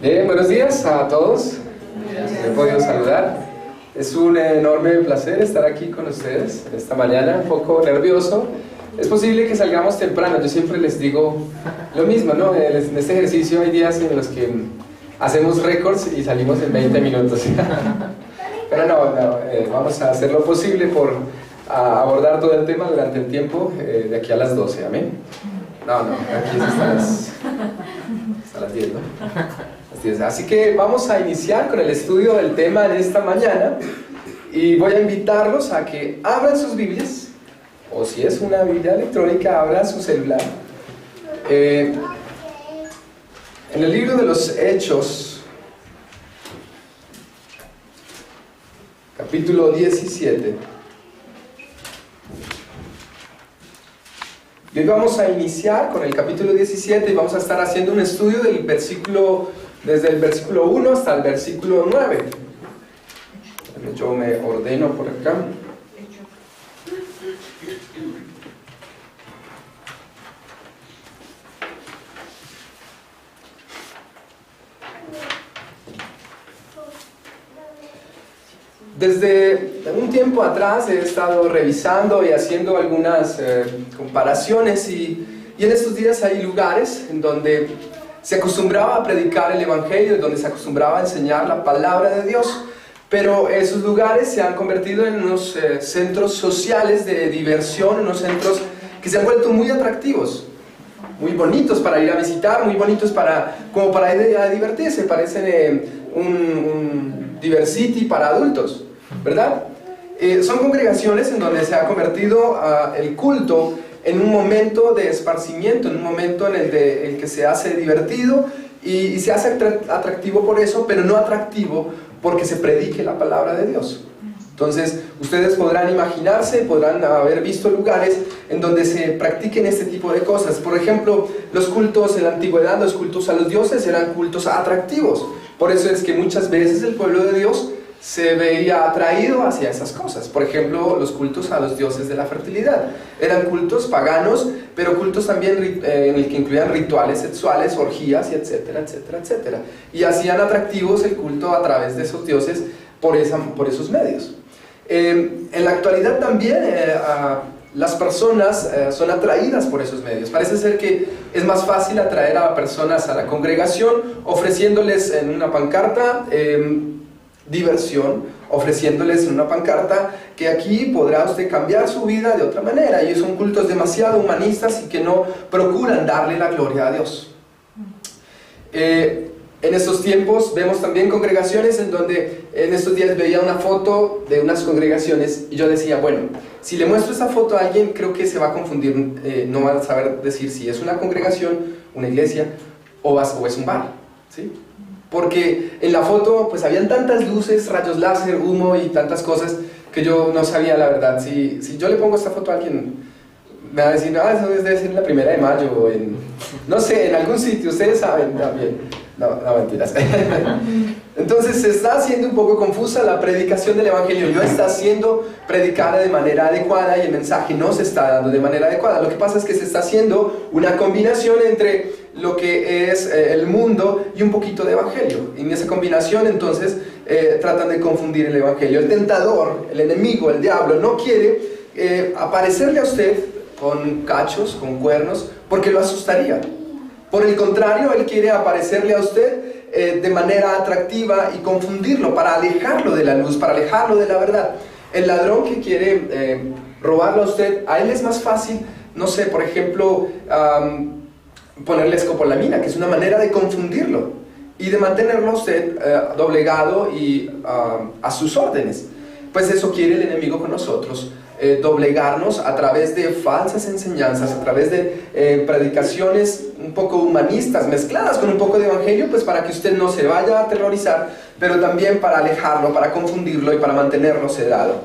Bien, buenos días a todos. Me he podido saludar. Es un enorme placer estar aquí con ustedes esta mañana, un poco nervioso. Es posible que salgamos temprano, yo siempre les digo lo mismo, ¿no? En este ejercicio hay días en los que hacemos récords y salimos en 20 minutos. Pero vamos a hacer lo posible por abordar todo el tema durante el tiempo de aquí a las 12, ¿amén? Aquí hasta las 10, ¿no? Así que vamos a iniciar con el estudio del tema en esta mañana y voy a invitarlos a que abran sus Biblias, o si es una Biblia electrónica, abran su celular. En el libro de los Hechos, capítulo 17. Y hoy vamos a iniciar con el capítulo 17 y vamos a estar haciendo un estudio del desde el versículo 1 hasta el versículo 9. Yo me ordeno por acá. Desde un tiempo atrás he estado revisando y haciendo algunas comparaciones y en estos días hay lugares en donde se acostumbraba a predicar el Evangelio, donde se acostumbraba a enseñar la palabra de Dios, pero esos lugares se han convertido en unos centros sociales de diversión, unos centros que se han vuelto muy atractivos, muy bonitos para ir a visitar, muy bonitos como para ir a divertirse, parecen un Diversity para adultos, ¿verdad? Son congregaciones en donde se ha convertido el culto en un momento de esparcimiento, en un momento en el que se hace divertido y se hace atractivo por eso, pero no atractivo porque se predique la palabra de Dios. Entonces, ustedes podrán imaginarse, podrán haber visto lugares en donde se practiquen este tipo de cosas. Por ejemplo, los cultos en la antigüedad, los cultos a los dioses eran cultos atractivos. Por eso es que muchas veces el pueblo de Dios se veía atraído hacia esas cosas. Por ejemplo, los cultos a los dioses de la fertilidad. Eran cultos paganos, pero cultos también en el que incluían rituales sexuales, orgías, y etcétera, etcétera, etcétera. Y hacían atractivos el culto a través de esos dioses por esos medios. En la actualidad también las personas son atraídas por esos medios. Parece ser que es más fácil atraer a personas a la congregación ofreciéndoles en una pancarta diversión, ofreciéndoles en una pancarta que aquí podrá usted cambiar su vida de otra manera. Y son cultos demasiado humanistas y que no procuran darle la gloria a Dios. En estos tiempos vemos también congregaciones en donde en estos días veía una foto de unas congregaciones y yo decía, bueno, si le muestro esta foto a alguien creo que se va a confundir, no va a saber decir si es una congregación, una iglesia o es un bar, ¿sí? Porque en la foto pues habían tantas luces, rayos láser, humo y tantas cosas que yo no sabía la verdad. Si yo le pongo esta foto a alguien me va a decir, eso debe ser la 1 de mayo o no sé, en algún sitio, ustedes saben también. No, mentiras. Entonces se está haciendo un poco confusa la predicación del Evangelio, no está siendo predicada de manera adecuada y el mensaje no se está dando de manera adecuada. Lo que pasa es que se está haciendo una combinación entre lo que es el mundo y un poquito de Evangelio. Y en esa combinación entonces tratan de confundir el Evangelio. El tentador, el enemigo, el diablo no quiere aparecerle a usted con cachos, con cuernos, porque lo asustaría. Por el contrario, él quiere aparecerle a usted de manera atractiva y confundirlo para alejarlo de la luz, para alejarlo de la verdad. El ladrón que quiere robarlo a usted, a él es más fácil, no sé, por ejemplo, ponerle escopolamina, que es una manera de confundirlo y de mantenerlo a usted doblegado y a sus órdenes. Pues eso quiere el enemigo con nosotros. Doblegarnos a través de falsas enseñanzas, a través de predicaciones un poco humanistas mezcladas con un poco de evangelio, pues para que usted no se vaya a aterrorizar, pero también para alejarlo, para confundirlo y para mantenerlo sedado.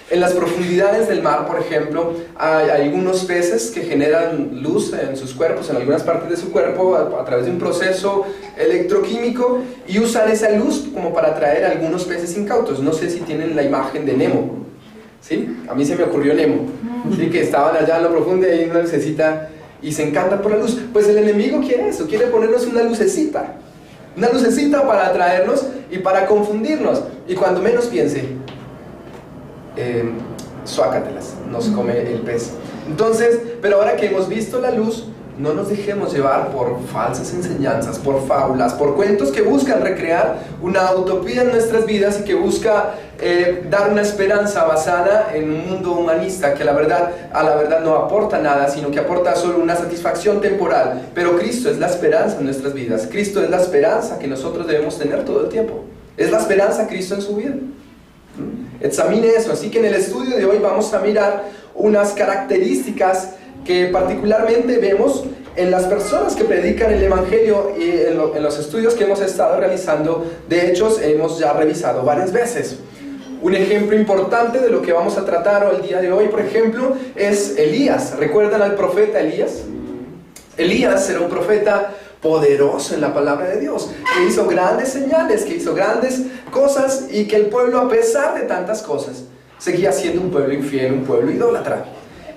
En las profundidades del mar, por ejemplo, hay algunos peces que generan luz en sus cuerpos, en algunas partes de su cuerpo, a través de un proceso electroquímico, y usan esa luz como para atraer a algunos peces incautos. No sé si tienen la imagen de Nemo. ¿Sí? A mí se me ocurrió Nemo, ¿sí? Que estaban allá en lo profundo y hay una lucecita y se encanta por la luz. Pues el enemigo quiere eso, quiere ponernos una lucecita Una lucecita para atraernos y para confundirnos. Y cuando menos piense, suácatelas, nos come el pez. Entonces, pero ahora que hemos visto la luz, no nos dejemos llevar por falsas enseñanzas, por fábulas, por cuentos que buscan recrear una utopía en nuestras vidas y que busca dar una esperanza basada en un mundo humanista que a la verdad no aporta nada, sino que aporta solo una satisfacción temporal. Pero Cristo es la esperanza en nuestras vidas. Cristo es la esperanza que nosotros debemos tener todo el tiempo. Es la esperanza Cristo en su vida. Examine eso. Así que en el estudio de hoy vamos a mirar unas características que particularmente vemos en las personas que predican el Evangelio y en los estudios que hemos estado realizando. De hecho, hemos ya revisado varias veces. Un ejemplo importante de lo que vamos a tratar el día de hoy, por ejemplo, es Elías. ¿Recuerdan al profeta Elías? Elías era un profeta poderoso en la palabra de Dios, que hizo grandes señales, que hizo grandes cosas, y que el pueblo, a pesar de tantas cosas, seguía siendo un pueblo infiel, un pueblo idólatra.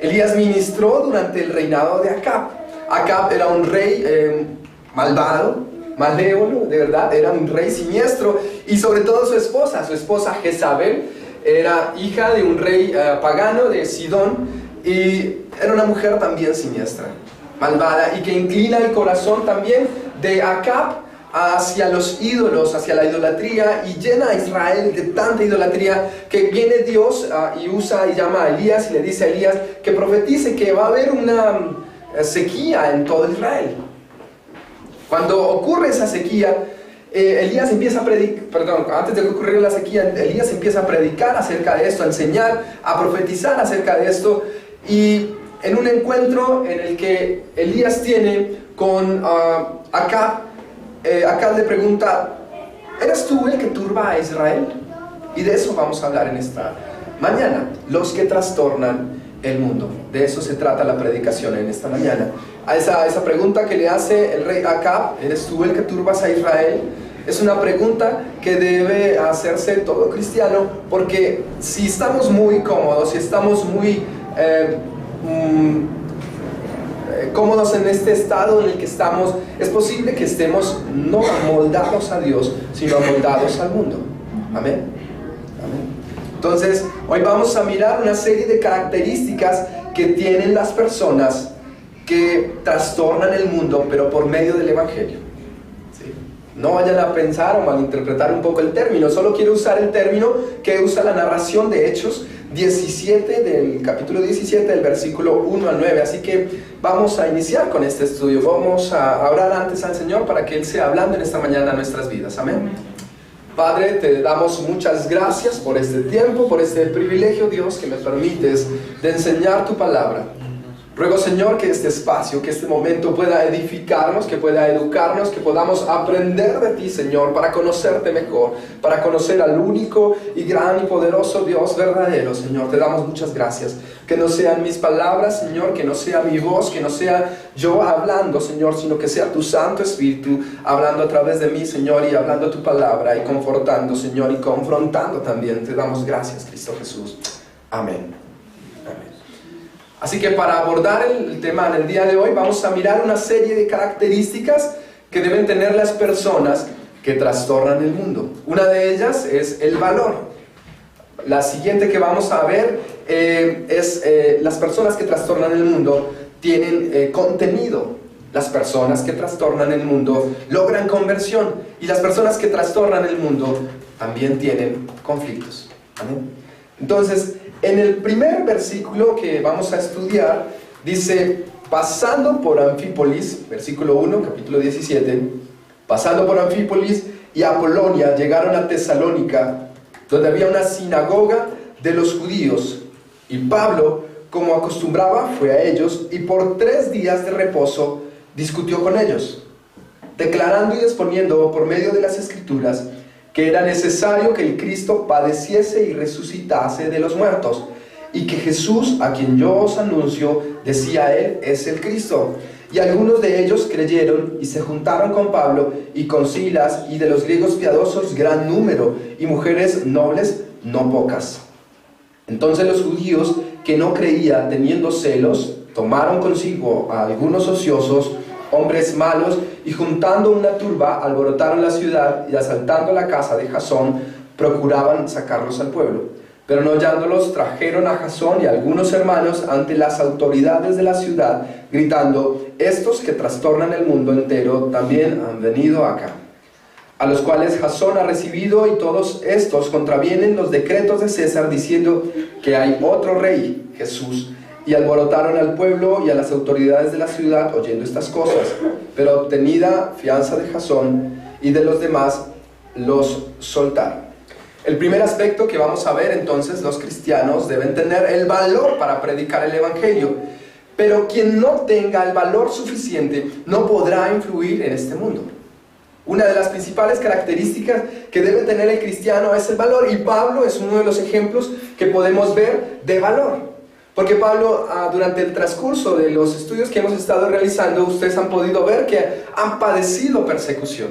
Elías ministró durante el reinado de Acab. Acab era un rey malvado, malévolo, de verdad, era un rey siniestro, y sobre todo su esposa Jezabel, era hija de un rey pagano de Sidón, y era una mujer también siniestra, malvada, y que inclina el corazón también de Acab hacia los ídolos, hacia la idolatría, y llena a Israel de tanta idolatría que viene Dios y usa y llama a Elías y le dice a Elías que profetice que va a haber una sequía en todo Israel. Cuando ocurre esa sequía, Elías empieza a predicar, antes de que ocurriera la sequía, Elías empieza a predicar acerca de esto, a enseñar, a profetizar acerca de esto, y en un encuentro en el que Elías tiene con Acab, Acab le pregunta: ¿eres tú el que turba a Israel? Y de eso vamos a hablar en esta mañana, los que trastornan el mundo. De eso se trata la predicación en esta mañana. A esa pregunta que le hace el rey Acab: ¿eres tú el que turbas a Israel? Es una pregunta que debe hacerse todo cristiano, porque si estamos muy cómodos, si estamos muy cómodos en este estado en el que estamos, es posible que estemos no amoldados a Dios, sino amoldados al mundo. Amén. Amén. Entonces, hoy vamos a mirar una serie de características que tienen las personas que trastornan el mundo, pero por medio del Evangelio. ¿Sí? No vayan a pensar o malinterpretar un poco el término. Solo quiero usar el término que usa la narración de Hechos 17, del capítulo 17, del versículo 1 al 9. Así que vamos a iniciar con este estudio. Vamos a orar antes al Señor para que Él sea hablando en esta mañana a nuestras vidas. Amén. Padre, te damos muchas gracias por este tiempo, por este privilegio, Dios, que me permites de enseñar tu palabra. Ruego, Señor, que este espacio, que este momento pueda edificarnos, que pueda educarnos, que podamos aprender de ti, Señor, para conocerte mejor, para conocer al único y gran y poderoso Dios verdadero, Señor. Te damos muchas gracias. Que no sean mis palabras, Señor, que no sea mi voz, que no sea yo hablando, Señor, sino que sea tu Santo Espíritu hablando a través de mí, Señor, y hablando tu palabra, y confortando, Señor, y confrontando también. Te damos gracias, Cristo Jesús. Amén. Así que para abordar el tema en el día de hoy, vamos a mirar una serie de características que deben tener las personas que trastornan el mundo. Una de ellas es el valor. La siguiente que vamos a ver es las personas que trastornan el mundo tienen contenido. Las personas que trastornan el mundo logran conversión, y las personas que trastornan el mundo también tienen conflictos. ¿Amén? Entonces, en el primer versículo que vamos a estudiar, dice: pasando por Anfípolis, versículo 1, capítulo 17, pasando por Anfípolis y Apolonia, llegaron a Tesalónica, donde había una sinagoga de los judíos, y Pablo, como acostumbraba, fue a ellos, y por 3 días de reposo discutió con ellos, declarando y exponiendo por medio de las Escrituras que era necesario que el Cristo padeciese y resucitase de los muertos, y que Jesús, a quien yo os anuncio, decía él, es el Cristo. Y algunos de ellos creyeron y se juntaron con Pablo y con Silas, y de los griegos piadosos gran número, y mujeres nobles no pocas. Entonces los judíos que no creían, teniendo celos, tomaron consigo a algunos ociosos hombres malos, y juntando una turba, alborotaron la ciudad, y asaltando la casa de Jasón, procuraban sacarlos al pueblo. Pero no hallándolos, trajeron a Jasón y a algunos hermanos ante las autoridades de la ciudad, gritando: estos que trastornan el mundo entero también han venido acá. A los cuales Jasón ha recibido, y todos estos contravienen los decretos de César, diciendo que hay otro rey, Jesús. Y alborotaron al pueblo y a las autoridades de la ciudad oyendo estas cosas. Pero obtenida fianza de Jasón y de los demás, los soltaron. El primer aspecto que vamos a ver entonces: los cristianos deben tener el valor para predicar el evangelio. Pero quien no tenga el valor suficiente no podrá influir en este mundo. Una de las principales características que debe tener el cristiano es el valor, y Pablo es uno de los ejemplos que podemos ver de valor. Porque Pablo, durante el transcurso de los estudios que hemos estado realizando, ustedes han podido ver que han padecido persecución.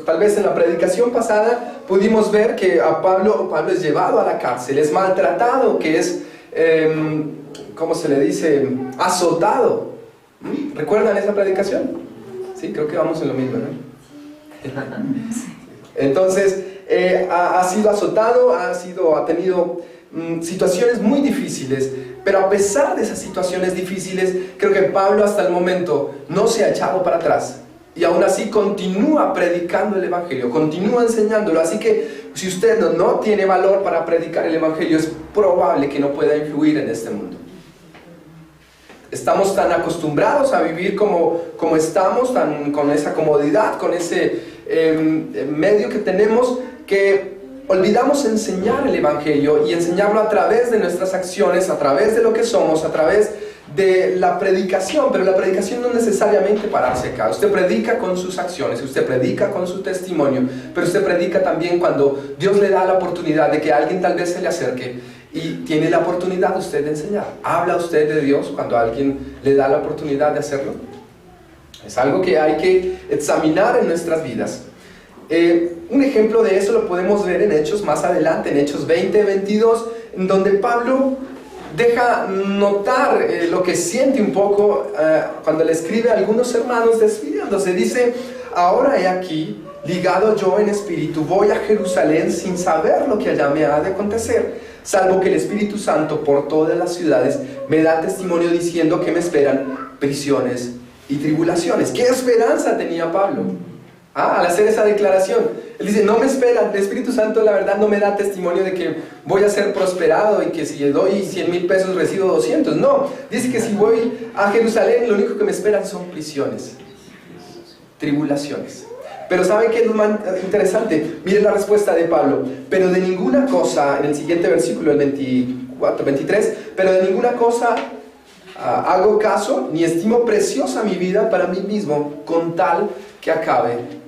Tal vez en la predicación pasada pudimos ver que Pablo es llevado a la cárcel, es maltratado, que es, ¿cómo se le dice?, azotado. ¿Recuerdan esa predicación? Sí, creo que vamos en lo mismo, ¿no? Entonces, ha sido azotado, ha tenido situaciones muy difíciles, pero a pesar de esas situaciones difíciles, creo que Pablo hasta el momento no se ha echado para atrás, y aún así continúa predicando el evangelio, continúa enseñándolo. Así que si usted no tiene valor para predicar el evangelio, es probable que no pueda influir en este mundo. Estamos tan acostumbrados a vivir como estamos, con esa comodidad, con ese medio que tenemos, que olvidamos enseñar el evangelio, y enseñarlo a través de nuestras acciones, a través de lo que somos, a través de la predicación. Pero la predicación no es necesariamente pararse acá. Usted predica con sus acciones, usted predica con su testimonio, pero usted predica también cuando Dios le da la oportunidad de que alguien tal vez se le acerque y tiene la oportunidad usted de enseñar. ¿Habla usted de Dios cuando alguien le da la oportunidad de hacerlo? Es algo que hay que examinar en nuestras vidas. Un ejemplo de eso lo podemos ver en Hechos más adelante, en Hechos 20-22, en donde Pablo deja notar lo que siente un poco cuando le escribe a algunos hermanos despidiéndose. Dice: ahora he aquí, ligado yo en espíritu, voy a Jerusalén sin saber lo que allá me ha de acontecer, salvo que el Espíritu Santo por todas las ciudades me da testimonio diciendo que me esperan prisiones y tribulaciones. ¿Qué esperanza tenía Pablo? Al hacer esa declaración, él dice: no me espera, el Espíritu Santo la verdad no me da testimonio de que voy a ser prosperado y que si le doy 100,000 pesos recibo 200. No, dice que si voy a Jerusalén lo único que me esperan son prisiones, tribulaciones. Pero ¿saben qué es lo más interesante? Miren la respuesta de Pablo: pero de ninguna cosa, en el siguiente versículo, el 23, pero de ninguna cosa hago caso, ni estimo preciosa mi vida para mí mismo, con tal que acabe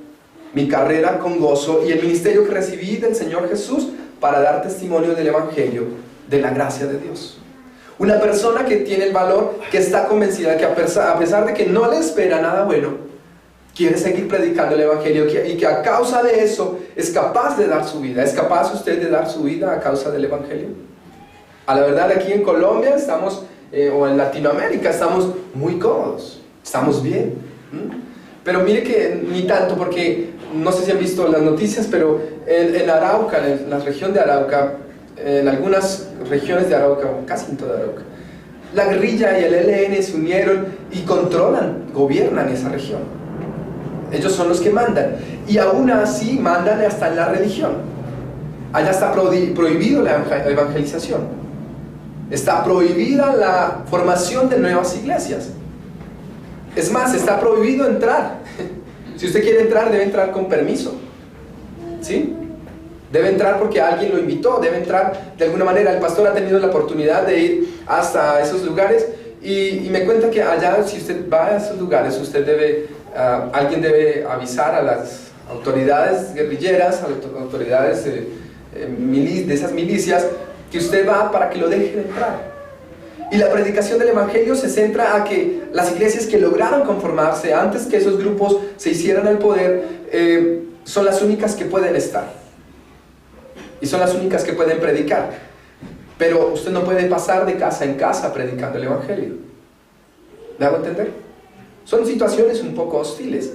mi carrera con gozo y el ministerio que recibí del Señor Jesús para dar testimonio del evangelio, de la gracia de Dios. Una persona que tiene el valor, que está convencida que a pesar de que no le espera nada bueno, quiere seguir predicando el evangelio, y que a causa de eso es capaz de dar su vida. ¿Es capaz usted de dar su vida a causa del evangelio? A la verdad, aquí en Colombia estamos, o en Latinoamérica, estamos muy cómodos, estamos bien. Pero mire que ni tanto, porque no sé si han visto las noticias, pero en Arauca, en la región de Arauca, en algunas regiones de Arauca, casi en toda Arauca, la guerrilla y el ELN se unieron y gobiernan esa región. Ellos son los que mandan, y aún así mandan hasta en la religión. Allá está prohibido la evangelización, está prohibida la formación de nuevas iglesias. Es más, está prohibido entrar. Si usted quiere entrar, debe entrar con permiso, ¿sí? Debe entrar porque alguien lo invitó, debe entrar de alguna manera. El pastor ha tenido la oportunidad de ir hasta esos lugares, y me cuenta que allá, si usted va a esos lugares, alguien debe avisar a las autoridades guerrilleras, a las autoridades de esas milicias, que usted va para que lo dejen entrar. Y la predicación del evangelio se centra a que las iglesias que lograron conformarse antes que esos grupos se hicieran al poder, son las únicas que pueden estar, y son las únicas que pueden predicar. Pero usted no puede pasar de casa en casa predicando el evangelio. ¿Me hago entender? Son situaciones un poco hostiles,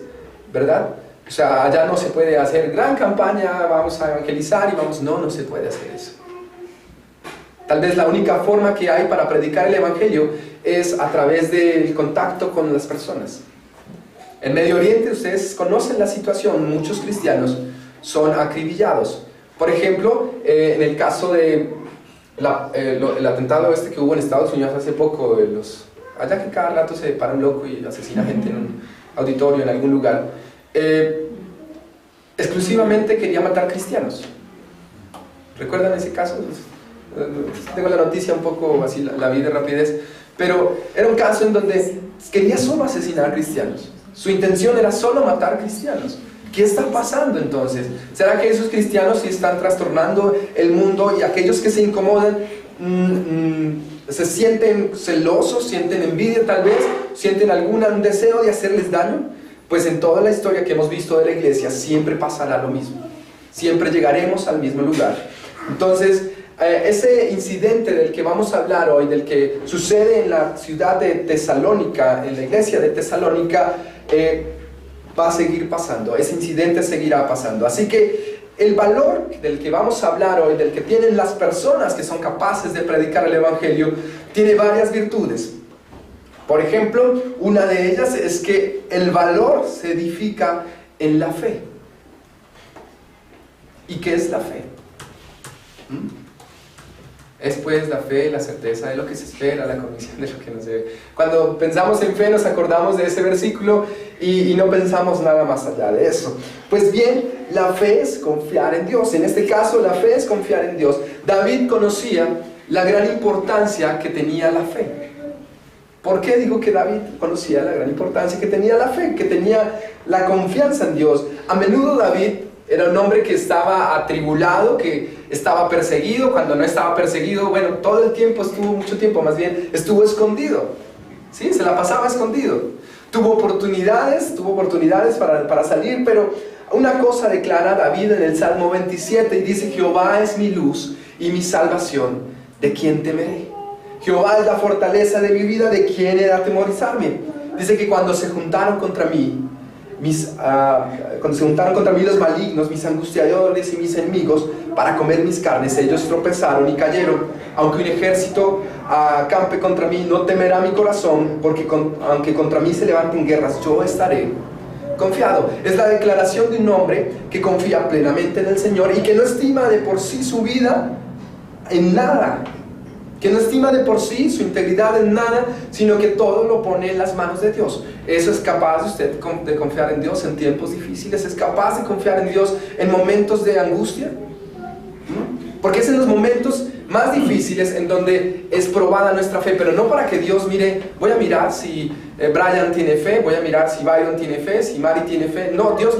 ¿verdad? O sea, allá no se puede hacer gran campaña, vamos a evangelizar y vamos... No se puede hacer eso. Tal vez la única forma que hay para predicar el Evangelio es a través del contacto con las personas. En Medio Oriente ustedes conocen la situación, muchos cristianos son acribillados. Por ejemplo, en el caso de el atentado que hubo en Estados Unidos hace poco, allá que cada rato se para un loco y asesina gente en un auditorio en algún lugar, exclusivamente quería matar cristianos. ¿Recuerdan ese caso? Tengo la noticia un poco así, la vi de rapidez, pero era un caso en donde quería solo asesinar cristianos. Su intención era solo matar cristianos. ¿Qué está pasando entonces? ¿Será que esos cristianos sí están trastornando el mundo y aquellos que se incomodan se sienten celosos, sienten envidia tal vez, sienten algún deseo de hacerles daño? Pues en toda la historia que hemos visto de la iglesia siempre pasará lo mismo. Siempre llegaremos al mismo lugar. Entonces, ese incidente del que vamos a hablar hoy, del que sucede en la ciudad de Tesalónica, en la iglesia de Tesalónica, va a seguir pasando. Ese incidente seguirá pasando. Así que el valor del que vamos a hablar hoy, del que tienen las personas que son capaces de predicar el Evangelio, tiene varias virtudes. Por ejemplo, una de ellas es que el valor se edifica en la fe. ¿Y qué es la fe? Es pues la fe, la certeza de lo que se espera, la convicción de lo que no se ve. Cuando pensamos en fe nos acordamos de ese versículo y no pensamos nada más allá de eso. Pues bien, la fe es confiar en Dios. En este caso, la fe es confiar en Dios. David conocía la gran importancia que tenía la fe. ¿Por qué digo que David conocía la gran importancia que tenía la fe, que tenía la confianza en Dios? A menudo David era un hombre que estaba atribulado, que estaba perseguido. Cuando no estaba perseguido, bueno, todo el tiempo mucho tiempo más bien, estuvo escondido. ¿Sí? Se la pasaba escondido. Tuvo oportunidades para salir, pero una cosa declara David en el Salmo 27 y dice: Jehová es mi luz y mi salvación, ¿de quién temeré? Jehová es la fortaleza de mi vida, ¿de quién he de atemorizarme? Dice que cuando se juntaron contra mí los malignos, mis angustiadores y mis enemigos, para comer mis carnes, ellos tropezaron y cayeron. Aunque un ejército acampe contra mí, no temerá mi corazón, porque aunque contra mí se levanten guerras, yo estaré confiado. Es la declaración de un hombre que confía plenamente en el Señor y que no estima de por sí su vida en nada, que no estima de por sí su integridad en nada, sino que todo lo pone en las manos de Dios. ¿Eso es capaz de usted de confiar en Dios en tiempos difíciles? ¿Es capaz de confiar en Dios en momentos de angustia? Porque es en los momentos más difíciles en donde es probada nuestra fe, pero no para que Dios mire, voy a mirar si Brian tiene fe, voy a mirar si Byron tiene fe, si Mari tiene fe. No, Dios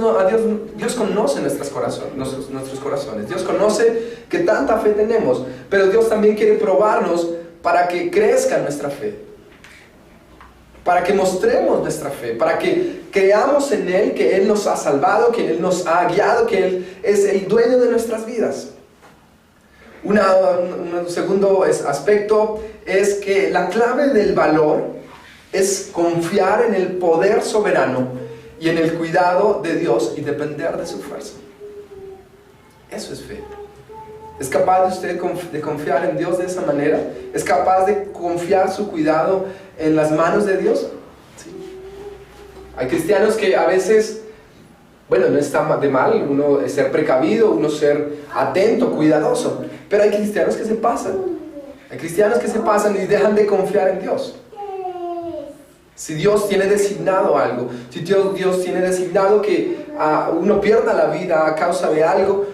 conoce nuestros corazones, Dios conoce que tanta fe tenemos, pero Dios también quiere probarnos para que crezca nuestra fe, para que mostremos nuestra fe, para que creamos en Él, que Él nos ha salvado, que Él nos ha guiado, que Él es el dueño de nuestras vidas. Un segundo aspecto es que la clave del valor es confiar en el poder soberano y en el cuidado de Dios y depender de su fuerza. Eso es fe. ¿Es capaz usted de confiar en Dios de esa manera? ¿Es capaz de confiar su cuidado en las manos de Dios? Sí. Hay cristianos que a veces, bueno, no está de mal uno ser precavido, uno ser atento, cuidadoso, pero hay cristianos que se pasan. Hay cristianos que se pasan y dejan de confiar en Dios. Si Dios tiene designado algo, si Dios tiene designado que uno pierda la vida a causa de algo,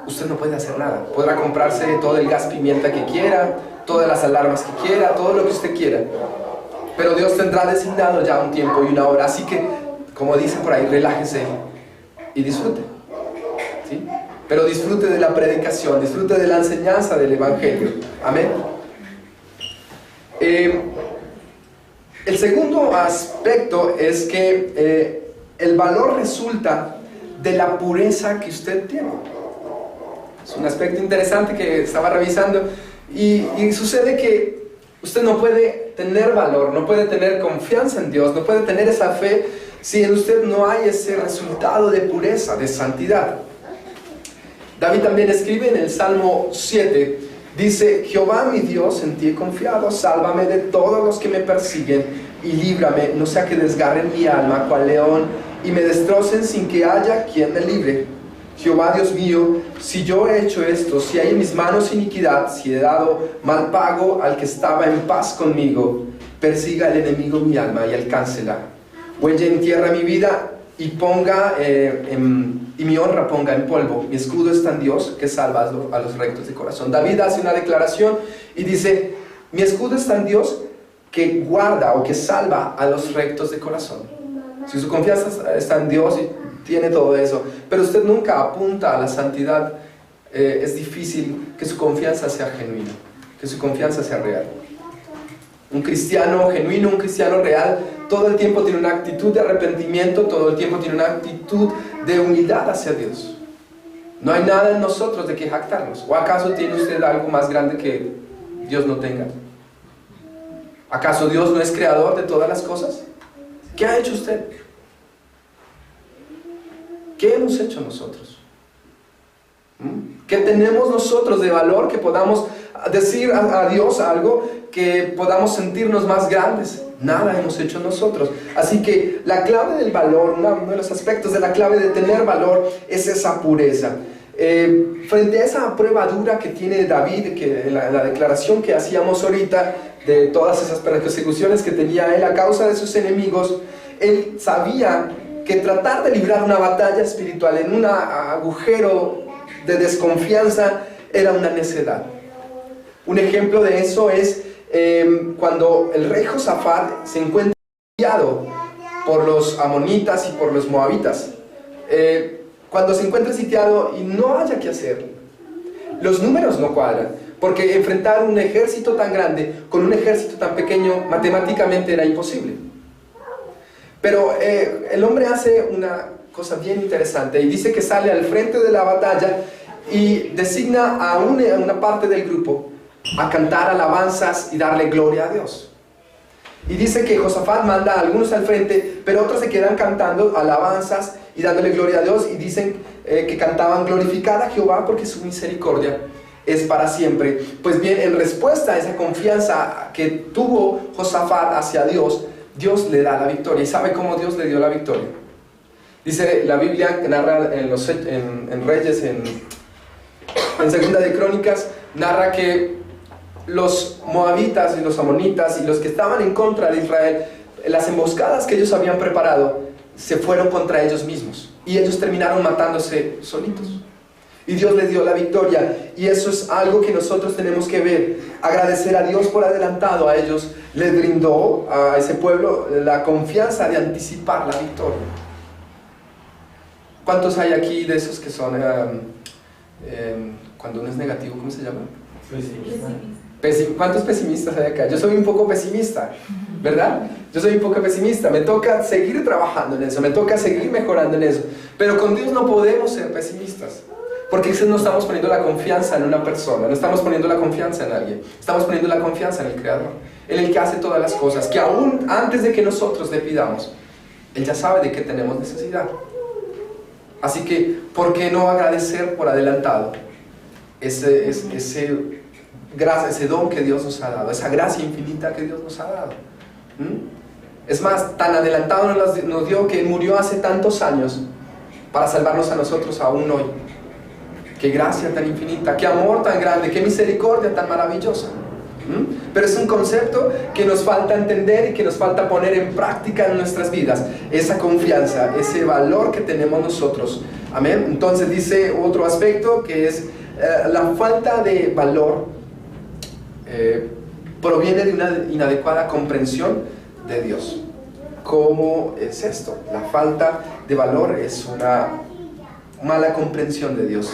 usted no puede hacer nada. Podrá comprarse todo el gas pimienta que quiera, todas las alarmas que quiera, todo lo que usted quiera, pero Dios tendrá designado ya un tiempo y una hora. Así que, como dicen por ahí, relájese y disfrute, ¿sí? Pero disfrute de la predicación, disfrute de la enseñanza del Evangelio. Amén. El segundo aspecto es que el valor resulta de la pureza que usted tiene. Es un aspecto interesante que estaba revisando y sucede que usted no puede tener valor, no puede tener confianza en Dios, no puede tener esa fe si en usted no hay ese resultado de pureza, de santidad. David también escribe en el Salmo 7, dice: Jehová mi Dios, en ti he confiado, sálvame de todos los que me persiguen y líbrame, no sea que desgarren mi alma cual león y me destrocen sin que haya quien me libre. Jehová Dios mío, si yo he hecho esto, si hay en mis manos iniquidad, si he dado mal pago al que estaba en paz conmigo, persiga el enemigo mi alma y alcáncela. Huelle en tierra mi vida y ponga y mi honra ponga en polvo. Mi escudo está en Dios, que salva a los rectos de corazón. David hace una declaración y dice: mi escudo está en Dios, que guarda o que salva a los rectos de corazón. Si su confianza está en Dios y tiene todo eso, pero usted nunca apunta a la santidad, es difícil que su confianza sea genuina, que su confianza sea real. Un cristiano genuino, un cristiano real, todo el tiempo tiene una actitud de arrepentimiento, todo el tiempo tiene una actitud de humildad hacia Dios. No hay nada en nosotros de que jactarnos. ¿O acaso tiene usted algo más grande que Dios no tenga? ¿Acaso Dios no es creador de todas las cosas? ¿Qué ha hecho usted? ¿Qué hemos hecho nosotros? ¿Qué tenemos nosotros de valor que podamos decir a Dios algo, que podamos sentirnos más grandes? Nada hemos hecho nosotros. Así que la clave del valor, uno de los aspectos de la clave de tener valor es esa pureza. Frente a esa prueba dura que tiene David, que en la declaración que hacíamos ahorita, de todas esas persecuciones que tenía él a causa de sus enemigos, él sabía que tratar de librar una batalla espiritual en un agujero de desconfianza era una necedad. Un ejemplo de eso es cuando el rey Josafat se encuentra sitiado por los amonitas y por los moabitas. Cuando se encuentra sitiado y no haya que hacer, los números no cuadran, porque enfrentar un ejército tan grande con un ejército tan pequeño matemáticamente era imposible. Pero el hombre hace una cosa bien interesante y dice que sale al frente de la batalla y designa a una parte del grupo a cantar alabanzas y darle gloria a Dios. Y dice que Josafat manda a algunos al frente, pero otros se quedan cantando alabanzas y dándole gloria a Dios, y dicen que cantaban: glorificad a Jehová porque su misericordia es para siempre. Pues bien, en respuesta a esa confianza que tuvo Josafat hacia Dios, Dios le da la victoria. ¿Y sabe cómo Dios le dio la victoria? Dice la Biblia, que narra en Reyes, en Segunda de Crónicas, narra que los moabitas y los amonitas y los que estaban en contra de Israel, las emboscadas que ellos habían preparado, se fueron contra ellos mismos y ellos terminaron matándose solitos. Y Dios les dio la victoria, y eso es algo que nosotros tenemos que ver. Agradecer a Dios por adelantado. A ellos les brindó, a ese pueblo, la confianza de anticipar la victoria. ¿Cuántos hay aquí de esos que son, cuando uno es negativo, ¿cómo se llama? ¿Cuántos pesimistas hay acá? Yo soy un poco pesimista, ¿verdad? Yo soy un poco pesimista. Me toca seguir trabajando en eso, me toca seguir mejorando en eso. Pero con Dios no podemos ser pesimistas, porque no estamos poniendo la confianza en una persona, no estamos poniendo la confianza en alguien, estamos poniendo la confianza en el Creador, en el que hace todas las cosas, que aún antes de que nosotros le pidamos, Él ya sabe de qué tenemos necesidad. Así que, ¿por qué no agradecer por adelantado ese don que Dios nos ha dado, esa gracia infinita que Dios nos ha dado? Es más, tan adelantado nos dio que murió hace tantos años para salvarnos a nosotros aún hoy. Qué gracia tan infinita, qué amor tan grande, qué misericordia tan maravillosa. Pero es un concepto que nos falta entender y que nos falta poner en práctica en nuestras vidas. Esa confianza, ese valor que tenemos nosotros. Amén. Entonces dice otro aspecto, que es la falta de valor proviene de una inadecuada comprensión de Dios. ¿Cómo es esto? La falta de valor es una mala comprensión de Dios.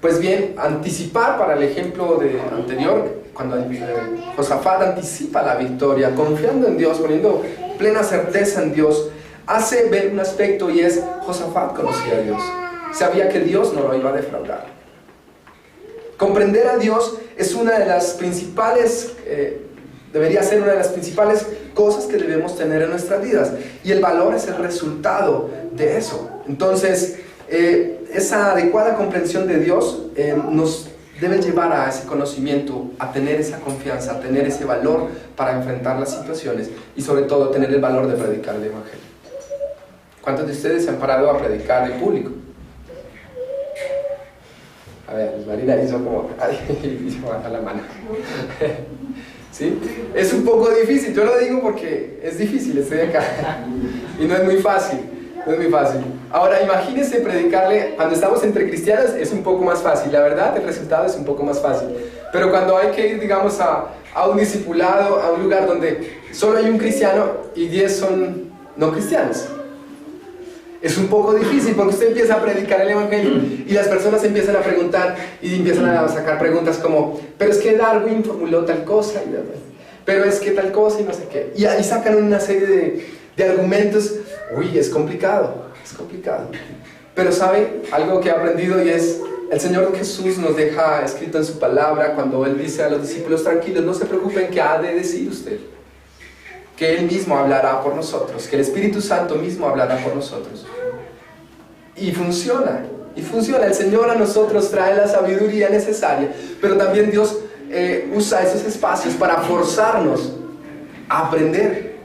Pues bien, anticipar, para el ejemplo anterior, cuando Josafat anticipa la victoria, confiando en Dios, poniendo plena certeza en Dios, hace ver un aspecto, y es: Josafat conocía a Dios, sabía que Dios no lo iba a defraudar. Comprender a Dios es una de las principales Debería ser una de las principales cosas que debemos tener en nuestras vidas. Y el valor es el resultado de eso. Entonces, esa adecuada comprensión de Dios nos debe llevar a ese conocimiento, a tener esa confianza, a tener ese valor para enfrentar las situaciones y sobre todo tener el valor de predicar el Evangelio. ¿Cuántos de ustedes se han parado a predicar en público? A ver, Marina hizo como... hizo bajar la mano. ¿Sí? Es un poco difícil, yo lo digo porque es difícil, estoy acá. Y no es muy fácil, no es muy fácil. Ahora, imagínense predicarle, cuando estamos entre cristianos es un poco más fácil, la verdad, el resultado es un poco más fácil. Pero cuando hay que ir, digamos, a un discipulado, a un lugar donde solo hay un cristiano y 10 son no cristianos, es un poco difícil porque usted empieza a predicar el Evangelio y las personas empiezan a preguntar y empiezan a sacar preguntas como, pero es que Darwin formuló tal cosa, pero es que tal cosa y no sé qué. Y ahí sacan una serie de argumentos. Uy, es complicado, es complicado. Pero ¿sabe? Algo que he aprendido y es, el Señor Jesús nos deja escrito en su palabra cuando Él dice a los discípulos, tranquilos, no se preocupen qué ha de decir usted. Que Él mismo hablará por nosotros, que el Espíritu Santo mismo hablará por nosotros. Y funciona, el Señor a nosotros trae la sabiduría necesaria, pero también Dios usa esos espacios para forzarnos a aprender,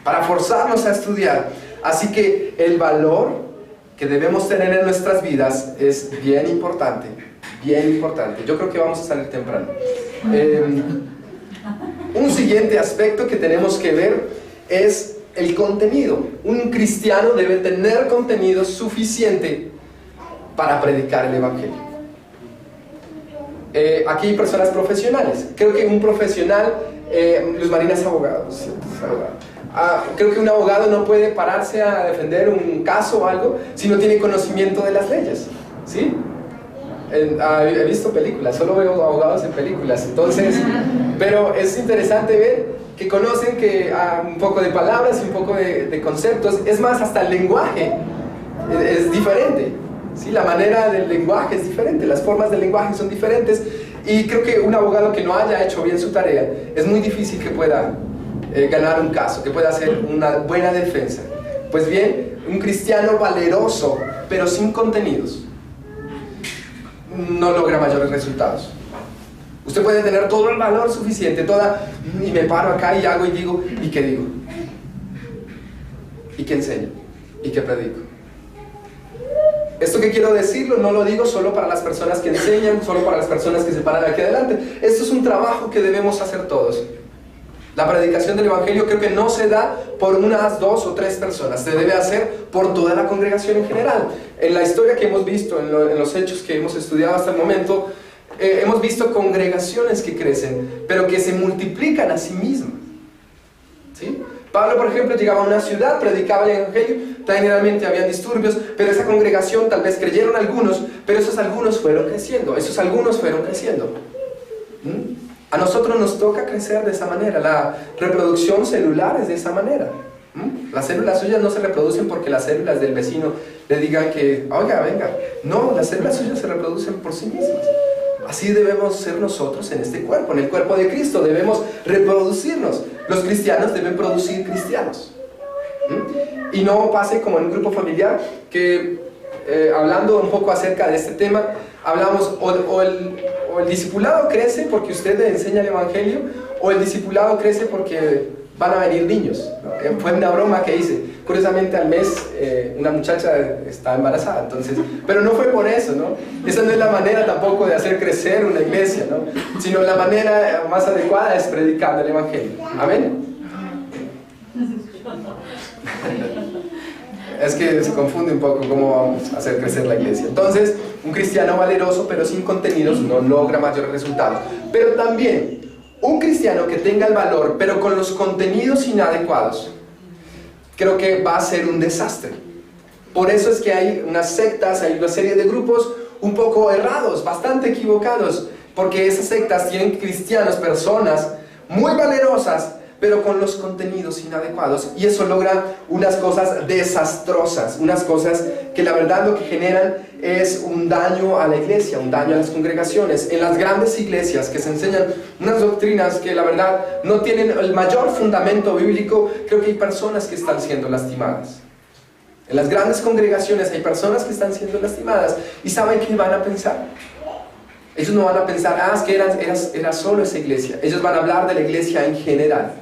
para forzarnos a estudiar. Así que el valor que debemos tener en nuestras vidas es bien importante, bien importante. Yo creo que vamos a salir temprano. Un siguiente aspecto que tenemos que ver es el contenido. Un cristiano debe tener contenido suficiente para predicar el Evangelio. Aquí hay personas profesionales. Creo que un profesional, Luz Marina es abogado, ¿cierto? Es abogado. Creo que un abogado no puede pararse a defender un caso o algo si no tiene conocimiento de las leyes, ¿sí? He visto películas, solo veo abogados en películas, entonces, pero es interesante ver que conocen un poco de palabras y un poco de conceptos. Es más, hasta el lenguaje es diferente, ¿sí? La manera del lenguaje es diferente, las formas del lenguaje son diferentes, y creo que un abogado que no haya hecho bien su tarea, es muy difícil que pueda ganar un caso, que pueda hacer una buena defensa. Pues bien, un cristiano valeroso, pero sin contenidos, no logra mayores resultados. Usted puede tener todo el valor suficiente, y me paro acá y hago y digo, ¿y qué digo? ¿Y qué enseño? ¿Y qué predico? Esto que quiero decirlo no lo digo solo para las personas que enseñan, solo para las personas que se paran aquí adelante. Esto es un trabajo que debemos hacer todos. La predicación del Evangelio creo que no se da por unas 2 o 3 personas, se debe hacer por toda la congregación en general. En la historia que hemos visto, en los hechos que hemos estudiado hasta el momento, hemos visto congregaciones que crecen, pero que se multiplican a sí mismas, ¿sí? Pablo, por ejemplo, llegaba a una ciudad, predicaba el Evangelio, generalmente había disturbios, pero esa congregación tal vez creyeron algunos, pero esos algunos fueron creciendo, A nosotros nos toca crecer de esa manera. La reproducción celular es de esa manera. Las células suyas no se reproducen porque las células del vecino le digan que, oiga, venga. No, las células suyas se reproducen por sí mismas. Así debemos ser nosotros en este cuerpo, en el cuerpo de Cristo. Debemos reproducirnos. Los cristianos deben producir cristianos. Y no pase como en un grupo familiar que, hablando un poco acerca de este tema, hablamos o el discipulado crece porque usted le enseña el Evangelio, o el discipulado crece porque van a venir niños, ¿no? Fue una broma que hice. Curiosamente al mes una muchacha estaba embarazada, entonces, pero no fue por eso, ¿no? Esa no es la manera tampoco de hacer crecer una iglesia, ¿no? Sino la manera más adecuada es predicando el Evangelio. Amén. Es que se confunde un poco cómo vamos a hacer crecer la iglesia. Entonces, un cristiano valeroso pero sin contenidos no logra mayores resultados. Pero también, un cristiano que tenga el valor pero con los contenidos inadecuados, creo que va a ser un desastre. Por eso es que hay unas sectas, hay una serie de grupos un poco errados, bastante equivocados, porque esas sectas tienen cristianos, personas muy valerosas, pero con los contenidos inadecuados, y eso logra unas cosas desastrosas, unas cosas que la verdad lo que generan es un daño a la iglesia, un daño a las congregaciones. En las grandes iglesias que se enseñan unas doctrinas que la verdad no tienen el mayor fundamento bíblico, creo que hay personas que están siendo lastimadas. En las grandes congregaciones hay personas que están siendo lastimadas, y ¿saben qué van a pensar? Ellos no van a pensar, es que era solo esa iglesia. Ellos van a hablar de la iglesia en general,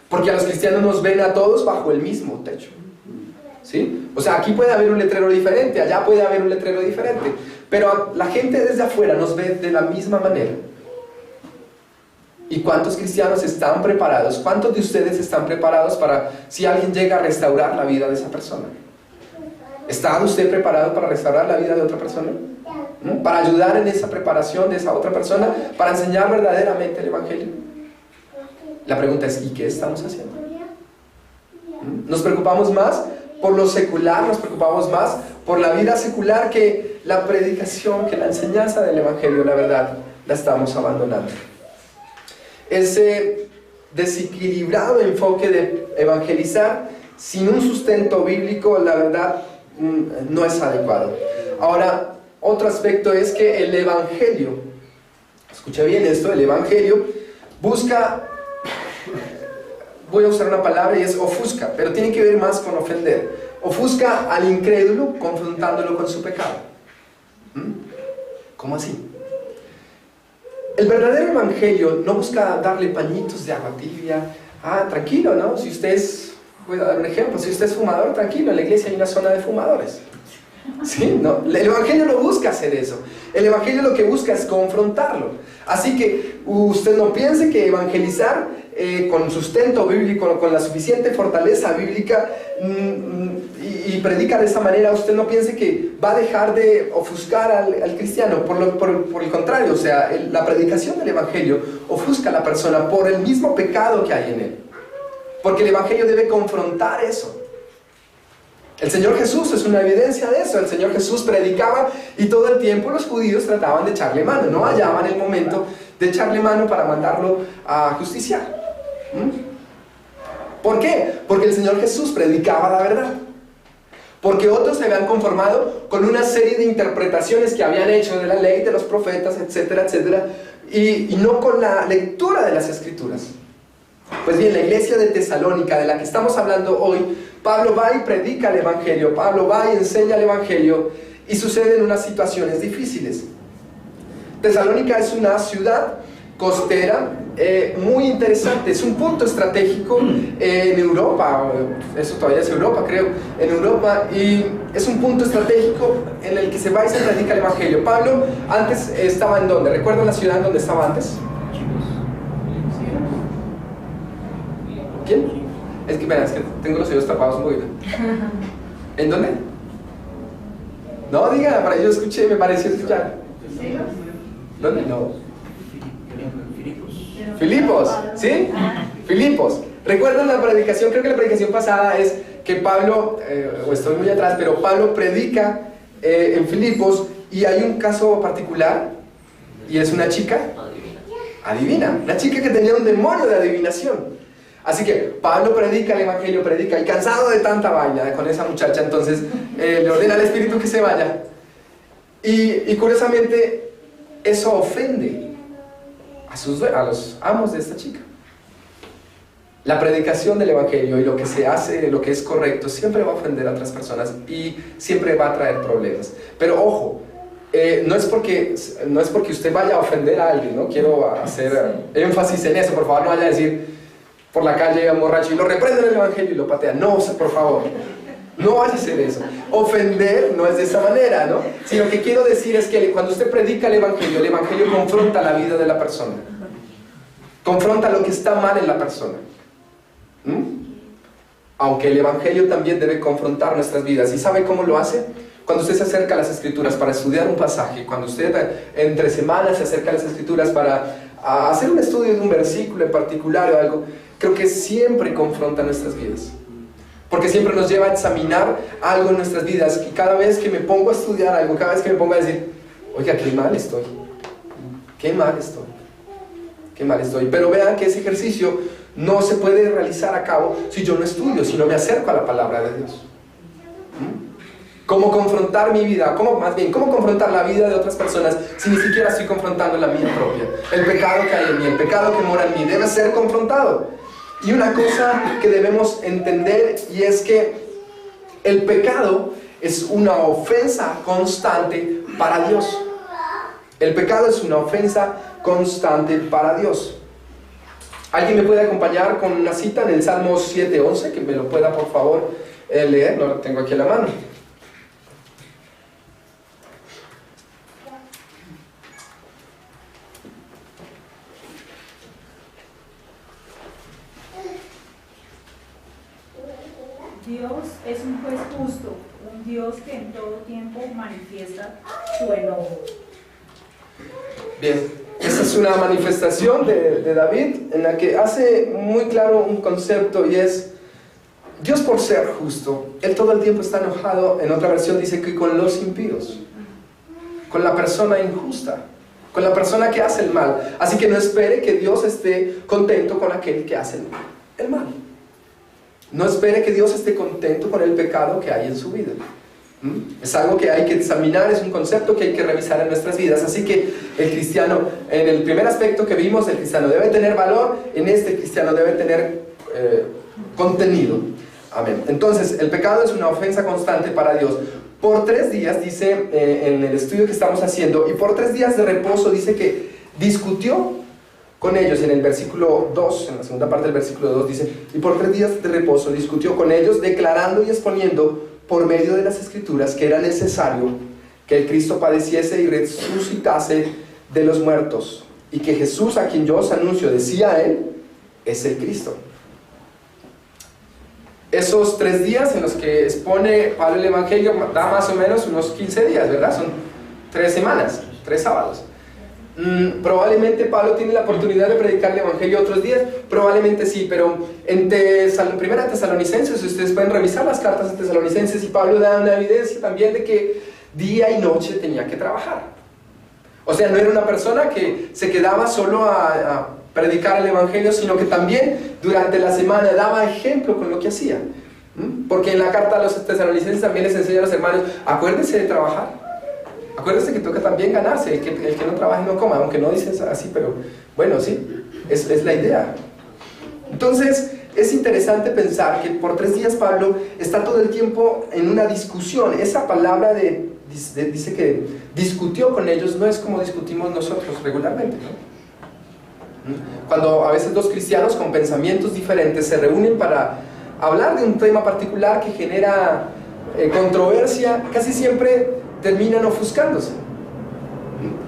porque a los cristianos nos ven a todos bajo el mismo techo, ¿sí? O sea, aquí puede haber un letrero diferente, allá puede haber un letrero diferente, pero la gente desde afuera nos ve de la misma manera. ¿Y cuántos cristianos están preparados? ¿Cuántos de ustedes están preparados para si alguien llega a restaurar la vida de esa persona? ¿Está usted preparado para restaurar la vida de otra persona? ¿Mm? ¿Para ayudar en esa preparación de esa otra persona? ¿Para enseñar verdaderamente el Evangelio? La pregunta es, ¿y qué estamos haciendo? ¿Mm? ¿Nos preocupamos más por lo secular? ¿Nos preocupamos más por la vida secular que la predicación, que la enseñanza del Evangelio? La verdad, la estamos abandonando. Ese desequilibrado enfoque de evangelizar sin un sustento bíblico, la verdad, no es adecuado. Ahora, otro aspecto es que el Evangelio, escucha bien esto, el Evangelio busca, voy a usar una palabra y es ofusca, pero tiene que ver más con ofender. Ofusca al incrédulo confrontándolo con su pecado. ¿Cómo así? El verdadero Evangelio no busca darle pañitos de agua tibia. Tranquilo, ¿no? Si usted es, voy a dar un ejemplo, si usted es fumador, tranquilo, en la iglesia hay una zona de fumadores. ¿Sí? ¿No? El Evangelio no busca hacer eso. El Evangelio lo que busca es confrontarlo. Así que usted no piense que evangelizar con sustento bíblico, con la suficiente fortaleza bíblica y predica de esa manera, usted no piense que va a dejar de ofuscar al cristiano. Por el contrario, o sea, la predicación del Evangelio ofusca a la persona por el mismo pecado que hay en él. Porque el Evangelio debe confrontar eso. El Señor Jesús es una evidencia de eso. El Señor Jesús predicaba y todo el tiempo los judíos trataban de echarle mano. No hallaban el momento de echarle mano para mandarlo a justiciar. ¿Por qué? Porque el Señor Jesús predicaba la verdad. Porque otros se habían conformado con una serie de interpretaciones que habían hecho de la ley, de los profetas, etcétera, etcétera, y no con la lectura de las Escrituras. Pues bien, la iglesia de Tesalónica, de la que estamos hablando hoy, Pablo va y predica el Evangelio, Pablo va y enseña el Evangelio, y suceden unas situaciones difíciles. Tesalónica es una ciudad costera muy interesante, es un punto estratégico en Europa, eso todavía es Europa creo, en Europa, y es un punto estratégico en el que se va y se predica el Evangelio. Pablo antes estaba ¿en dónde? ¿Recuerdan la ciudad en donde estaba antes? ¿Quién? Es que tengo los oídos tapados un poquito. ¿En dónde? No, diga, para que yo escuché, me pareció escuchar. ¿Dónde? No. Filipos, ¿sí? Filipos. ¿Recuerdan la predicación? Creo que la predicación pasada es que Pablo, o estoy muy atrás, pero Pablo predica en Filipos y hay un caso particular y es una chica adivina, una chica que tenía un demonio de adivinación. Así que Pablo predica el Evangelio, predica, y cansado de tanta vaina con esa muchacha, entonces le ordena al Espíritu que se vaya. Y curiosamente, eso ofende a los amos de esta chica. La predicación del Evangelio y lo que se hace, lo que es correcto, siempre va a ofender a otras personas y siempre va a traer problemas. Pero ojo, no es porque usted vaya a ofender a alguien, ¿no? Quiero hacer énfasis en eso, por favor, no vaya a decir por la calle a borracho y lo reprenden el Evangelio y lo patean. No, por favor, no vaya a hacer eso. Ofender no es de esa manera, ¿no? Sino que quiero decir es que cuando usted predica el Evangelio confronta la vida de la persona. Confronta lo que está mal en la persona. Aunque el Evangelio también debe confrontar nuestras vidas. ¿Y sabe cómo lo hace? Cuando usted se acerca a las Escrituras para estudiar un pasaje, cuando usted entre semanas se acerca a las Escrituras para hacer un estudio de un versículo en particular o algo, creo que siempre confronta nuestras vidas. Porque siempre nos lleva a examinar algo en nuestras vidas. Y cada vez que me pongo a estudiar algo, cada vez que me pongo a decir, oiga, qué mal estoy. Qué mal estoy. Qué mal estoy. Pero vean que ese ejercicio no se puede realizar a cabo si yo no estudio, si no me acerco a la palabra de Dios. ¿Cómo confrontar mi vida? ¿Cómo confrontar la vida de otras personas si ni siquiera estoy confrontando la mía propia? El pecado que hay en mí, el pecado que mora en mí, debe ser confrontado. Y una cosa que debemos entender, y es que el pecado es una ofensa constante para Dios. El pecado es una ofensa constante para Dios. ¿Alguien me puede acompañar con una cita en el Salmo 7:11? Que me lo pueda por favor leer, no lo tengo aquí a la mano. Dios es un juez justo, un Dios que en todo tiempo manifiesta su enojo. Bien, esa es una manifestación de David en la que hace muy claro un concepto, y es Dios, por ser justo, Él todo el tiempo está enojado. En otra versión dice que con los impíos, con la persona injusta, con la persona que hace el mal. Así que no espere que Dios esté contento con aquel que hace el mal. No espere que Dios esté contento con el pecado que hay en su vida. Es algo que hay que examinar, es un concepto que hay que revisar en nuestras vidas. Así que el cristiano, en el primer aspecto que vimos, el cristiano debe tener valor. En este, el cristiano debe tener contenido. Amén. Entonces, el pecado es una ofensa constante para Dios. Por 3 días, dice en el estudio que estamos haciendo, y por 3 días de reposo, dice que discutió con ellos. En el versículo 2, en la segunda parte del versículo 2 dice, y por 3 días de reposo discutió con ellos, declarando y exponiendo por medio de las Escrituras que era necesario que el Cristo padeciese y resucitase de los muertos, y que Jesús, a quien yo os anuncio, decía él, es el Cristo. Esos 3 días en los que expone Pablo el Evangelio da más o menos unos 15 días, ¿verdad? Son 3 semanas, 3 sábados. Probablemente Pablo tiene la oportunidad de predicar el Evangelio otros días, probablemente sí, pero en Primera Tesalonicenses, ustedes pueden revisar las cartas de Tesalonicenses, y Pablo da una evidencia también de que día y noche tenía que trabajar. O sea, no era una persona que se quedaba solo a predicar el Evangelio, sino que también durante la semana daba ejemplo con lo que hacía. Porque en la carta a los tesalonicenses también les enseña a los hermanos, acuérdense de trabajar. Acuérdense que toca también ganarse, el que no trabaje no coma, aunque no dicen así, pero bueno, sí, es la idea. Entonces, es interesante pensar que por 3 días Pablo está todo el tiempo en una discusión. Esa palabra dice que discutió con ellos, no es como discutimos nosotros regularmente, ¿no? Cuando a veces 2 cristianos con pensamientos diferentes se reúnen para hablar de un tema particular que genera controversia, casi siempre terminan ofuscándose.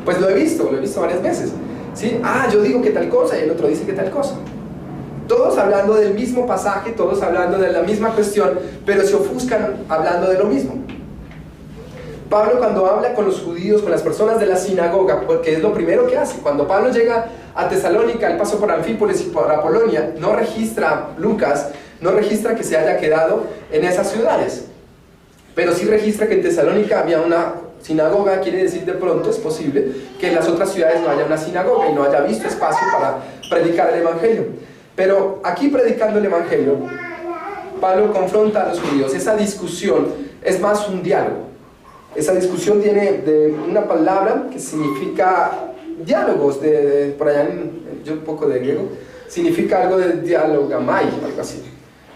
Pues lo he visto varias veces, ¿sí? Yo digo que tal cosa y el otro dice que tal cosa. Todos hablando del mismo pasaje, todos hablando de la misma cuestión, pero se ofuscan hablando de lo mismo. Pablo, cuando habla con los judíos, con las personas de la sinagoga, porque es lo primero que hace, cuando Pablo llega a Tesalónica, él pasó por Anfípolis y por Apolonia, Lucas no registra que se haya quedado en esas ciudades, pero sí registra que en Tesalónica había una sinagoga. Quiere decir, de pronto es posible que en las otras ciudades no haya una sinagoga y no haya visto espacio para predicar el Evangelio. Pero aquí, predicando el Evangelio, Pablo confronta a los judíos. Esa discusión es más un diálogo. Esa discusión viene de una palabra que significa diálogos, por allá yo un poco de griego, significa algo de dialogamai, algo así,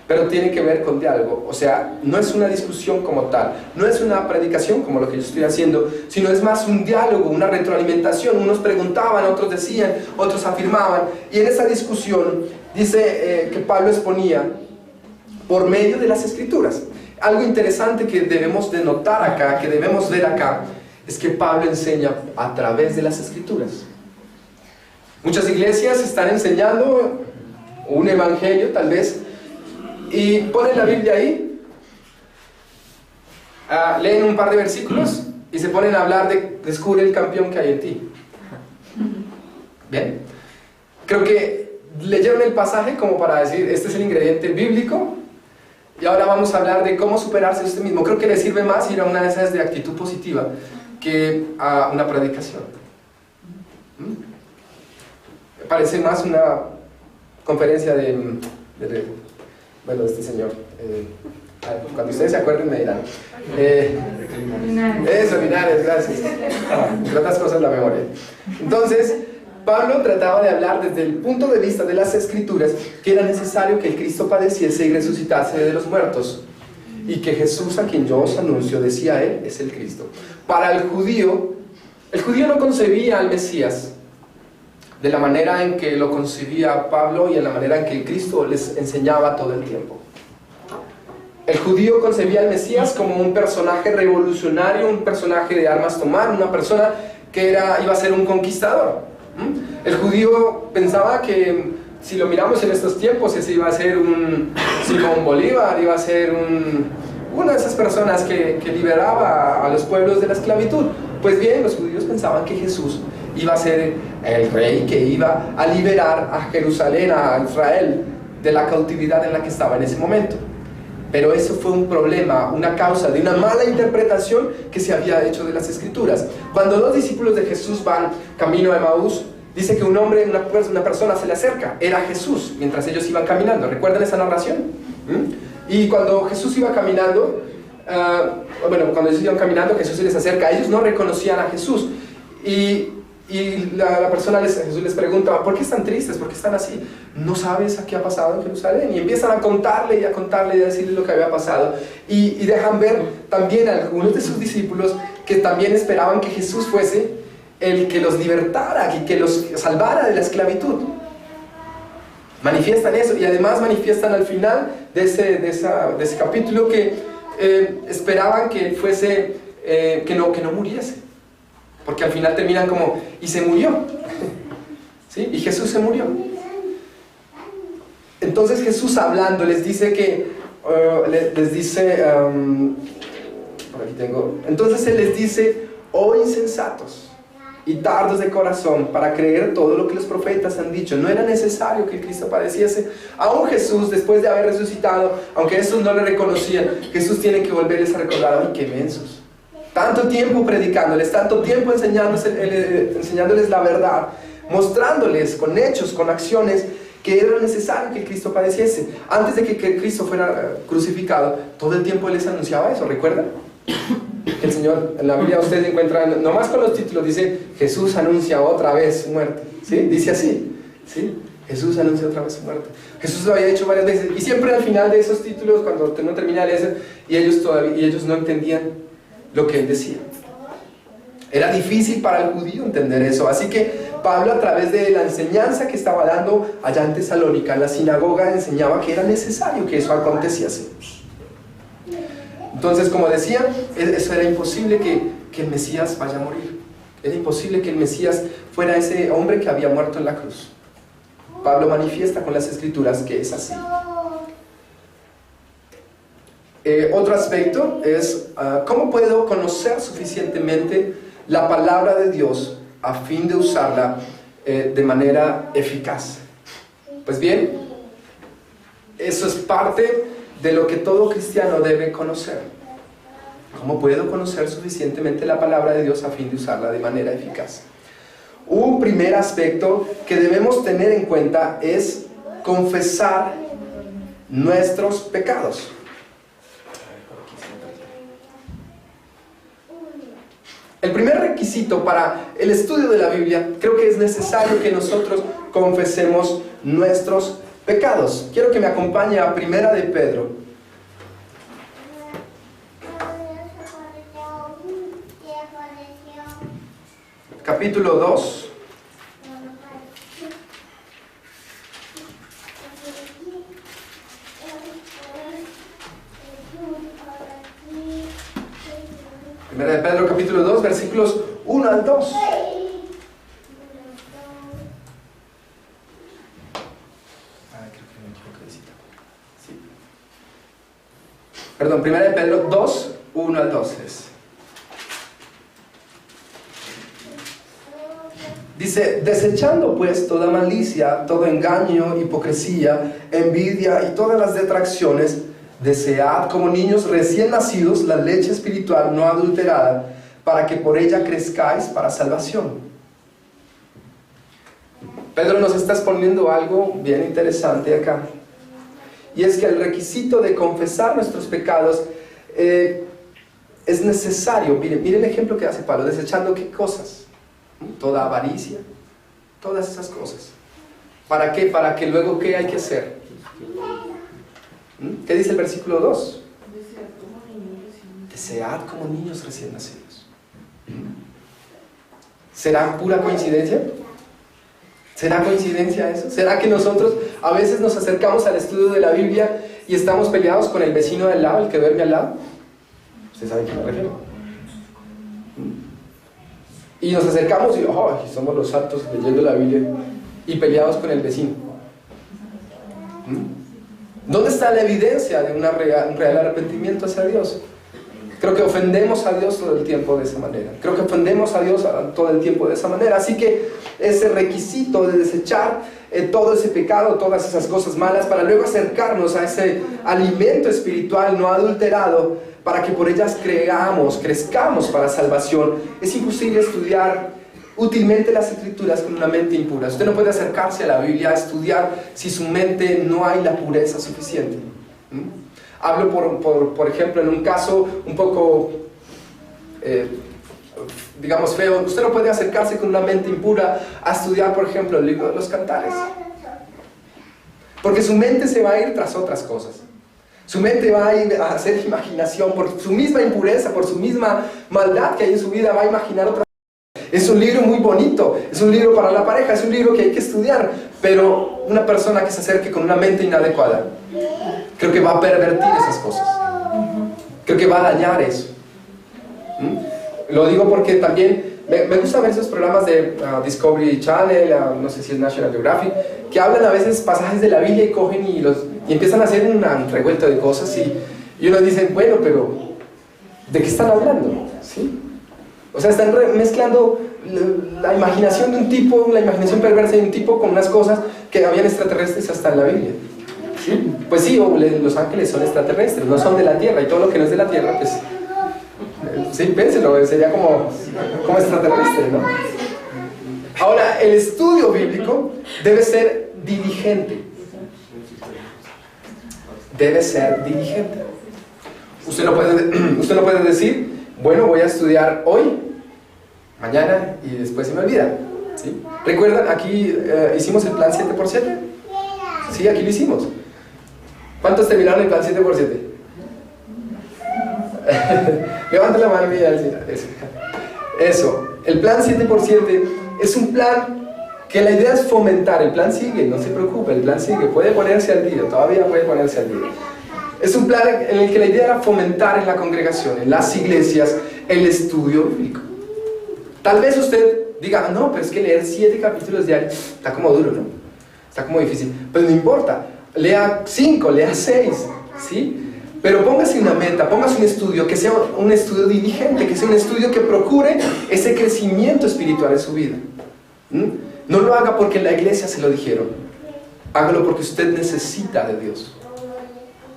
pero tiene que ver con diálogo. O sea, no es una discusión como tal, no es una predicación como lo que yo estoy haciendo, sino es más un diálogo, una retroalimentación. Unos preguntaban, otros decían, otros afirmaban, y en esa discusión dice que Pablo exponía por medio de las Escrituras. Algo interesante que debemos de notar acá, que debemos ver acá, es que Pablo enseña a través de las Escrituras. Muchas iglesias están enseñando un evangelio, tal vez, y ponen la Biblia ahí, leen un par de versículos y se ponen a hablar de descubre el campeón que hay en ti. Bien, creo que leyeron el pasaje como para decir, este es el ingrediente bíblico, y ahora vamos a hablar de cómo superarse usted mismo. Creo que le sirve más ir a una de esas de actitud positiva que a una predicación. Me parece más conferencia de este señor. Cuando ustedes se acuerden me dirán. Linares, gracias. Entre otras cosas, la memoria. Entonces, Pablo trataba de hablar desde el punto de vista de las Escrituras que era necesario que el Cristo padeciese y resucitase de los muertos, y que Jesús, a quien yo os anuncio, decía él, es el Cristo. Para el judío no concebía al Mesías de la manera en que lo concebía Pablo y en la manera en que el Cristo les enseñaba todo el tiempo. El judío concebía al Mesías como un personaje revolucionario, un personaje de armas tomar, una persona que iba a ser un conquistador. El judío pensaba que, si lo miramos en estos tiempos, ese iba a ser un Simón Bolívar, iba a ser una de esas personas que liberaba a los pueblos de la esclavitud. Pues bien, los judíos pensaban que Jesús iba a ser el rey que iba a liberar a Jerusalén, a Israel, de la cautividad en la que estaba en ese momento. Pero eso fue un problema, una causa de una mala interpretación que se había hecho de las Escrituras. Cuando dos discípulos de Jesús van camino a Emaús, dice que un hombre, una persona se le acerca, era Jesús, mientras ellos iban caminando. ¿Recuerdan esa narración? Y cuando Jesús iba caminando, cuando ellos iban caminando, Jesús se les acerca. Ellos no reconocían a Jesús. Y la persona, Jesús les pregunta, ¿por qué están tristes? ¿Por qué están así? ¿No sabes a qué ha pasado en Jerusalén? Y empiezan a contarle y a decirle lo que había pasado. Y dejan ver también a algunos de sus discípulos que también esperaban que Jesús fuese el que los libertara, que los salvara de la esclavitud. Manifiestan eso, y además manifiestan al final de ese capítulo que esperaban que fuese, que no muriese. Porque al final terminan como, y se murió. ¿Sí? Y Jesús se murió. Entonces Jesús, hablando, les dice que, por aquí tengo, entonces Él les dice: oh insensatos y tardos de corazón para creer todo lo que los profetas han dicho. No era necesario que el Cristo padeciese. Aún Jesús, después de haber resucitado, aunque estos no le reconocían, Jesús tiene que volverles a recordar: ¡ay, qué mensos! Tanto tiempo predicándoles, tanto tiempo enseñándoles la verdad, mostrándoles con hechos, con acciones, que era necesario que el Cristo padeciese. Antes de que Cristo fuera crucificado, todo el tiempo Él les anunciaba eso, ¿recuerdan? El Señor, en la Biblia ustedes encuentran, nomás con los títulos, dice: Jesús anuncia otra vez su muerte, ¿sí? Dice así, ¿sí? Jesús anuncia otra vez su muerte. Jesús lo había dicho varias veces, y siempre al final de esos títulos, cuando no termina de leer, y ellos no entendían lo que Él decía. Era difícil para el judío entender eso, así que Pablo, a través de la enseñanza que estaba dando allá en Tesalónica, en la sinagoga, enseñaba que era necesario que eso aconteciese. Entonces, como decía, eso era imposible que el Mesías vaya a morir. Era imposible que el Mesías fuera ese hombre que había muerto en la cruz. Pablo manifiesta con las Escrituras que es así. Otro aspecto es ¿cómo puedo conocer suficientemente la palabra de Dios a fin de usarla de manera eficaz? Pues bien, eso es parte de lo que todo cristiano debe conocer. ¿Cómo puedo conocer suficientemente la palabra de Dios a fin de usarla de manera eficaz? Un primer aspecto que debemos tener en cuenta es confesar nuestros pecados. El primer requisito para el estudio de la Biblia, creo que es necesario que nosotros confesemos nuestros pecados. Quiero que me acompañe a Primera de Pedro. Capítulo 2. Primera de Pedro, capítulo 2, versículos 1 al 2. Perdón, Primera de Pedro 2, 1 al 2 es. Dice: desechando pues toda malicia, todo engaño, hipocresía, envidia y todas las detracciones, desead como niños recién nacidos la leche espiritual no adulterada, para que por ella crezcáis para salvación. Pedro nos está exponiendo algo bien interesante acá. Y es que el requisito de confesar nuestros pecados es necesario. Miren el ejemplo que hace Pablo, desechando qué cosas, toda avaricia, todas esas cosas. ¿Para qué? Para que luego, ¿qué hay que hacer? ¿Qué dice el versículo 2? Desead como niños recién nacidos. ¿Será pura coincidencia? ¿Será coincidencia eso? ¿Será que nosotros a veces nos acercamos al estudio de la Biblia y estamos peleados con el vecino de al lado, el que duerme al lado? ¿Usted sabe a qué me refiero? Y nos acercamos y somos los santos leyendo la Biblia y peleados con el vecino. ¿Dónde está la evidencia de un real arrepentimiento hacia Dios? Creo que ofendemos a Dios todo el tiempo de esa manera. Creo que ofendemos a Dios todo el tiempo de esa manera. Así que ese requisito de desechar todo ese pecado, todas esas cosas malas, para luego acercarnos a ese alimento espiritual no adulterado, para que por ellas crezcamos para salvación. Es imposible estudiar útilmente las Escrituras con una mente impura. Usted no puede acercarse a la Biblia a estudiar si su mente no hay la pureza suficiente. Hablo por ejemplo en un caso un poco digamos feo. Usted no puede acercarse con una mente impura a estudiar por ejemplo el libro de los Cantares, porque su mente se va a ir tras otras cosas. Su mente va a ir a hacer imaginación, por su misma impureza, por su misma maldad que hay en su vida, va a imaginar otras cosas. Es un libro muy bonito, es un libro para la pareja, es un libro que hay que estudiar, pero una persona que se acerque con una mente inadecuada, creo que va a pervertir esas cosas. Creo que va a dañar eso. Lo digo porque también me gusta ver esos programas de Discovery Channel, no sé si es National Geographic, que hablan a veces pasajes de la Biblia y cogen y empiezan a hacer un revuelto de cosas y uno dice, bueno, pero ¿de qué están hablando? ¿Sí? O sea, están mezclando la imaginación de un tipo, la imaginación perversa de un tipo con unas cosas que habían extraterrestres hasta en la Biblia. ¿Sí? Pues sí, los ángeles son extraterrestres, no son de la tierra, y todo lo que no es de la tierra, pues sí, pénselo, sería como extraterrestre, ¿no? Ahora, el estudio bíblico debe ser diligente. Debe ser diligente. Usted no puede decir, bueno, voy a estudiar hoy, mañana y después se me olvida. ¿Sí? ¿Recuerdan? Aquí hicimos el plan 7x7. Sí, aquí lo hicimos. ¿Cuántos terminaron el plan 7x7? Levanta la mano y eso. El plan 7x7 es un plan que la idea es fomentar. El plan sigue, no se preocupe, el plan sigue. Puede ponerse al día, todavía puede ponerse al día. Es un plan en el que la idea era fomentar en la congregación, en las iglesias, el estudio bíblico. Tal vez usted diga, no, pero es que leer 7 capítulos diarios está como duro, ¿no? Está como difícil. Pues no importa, lea 5, lea 6, ¿sí? Pero póngase una meta, póngase un estudio, que sea un estudio diligente, que sea un estudio que procure ese crecimiento espiritual en su vida. No lo haga porque la iglesia se lo dijeron. Hágalo porque usted necesita de Dios.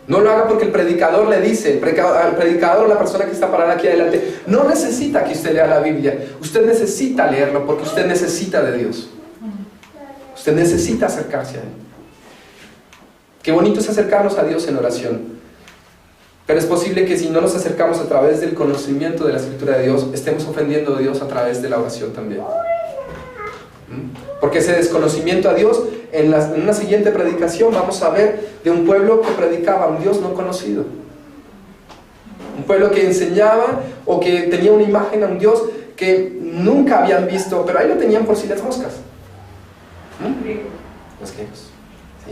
No lo haga porque el predicador le dice, el predicador, la persona que está parada aquí adelante, no necesita que usted lea la Biblia. Usted necesita leerlo porque usted necesita de Dios. Usted necesita acercarse a Él. Qué bonito es acercarnos a Dios en oración. Pero es posible que si no nos acercamos a través del conocimiento de la Escritura de Dios, estemos ofendiendo a Dios a través de la oración también. Porque ese desconocimiento a Dios, en una siguiente predicación vamos a ver de un pueblo que predicaba a un Dios no conocido. Un pueblo que enseñaba o que tenía una imagen a un Dios que nunca habían visto, pero ahí lo tenían por si las moscas. Los griegos. ¿Sí?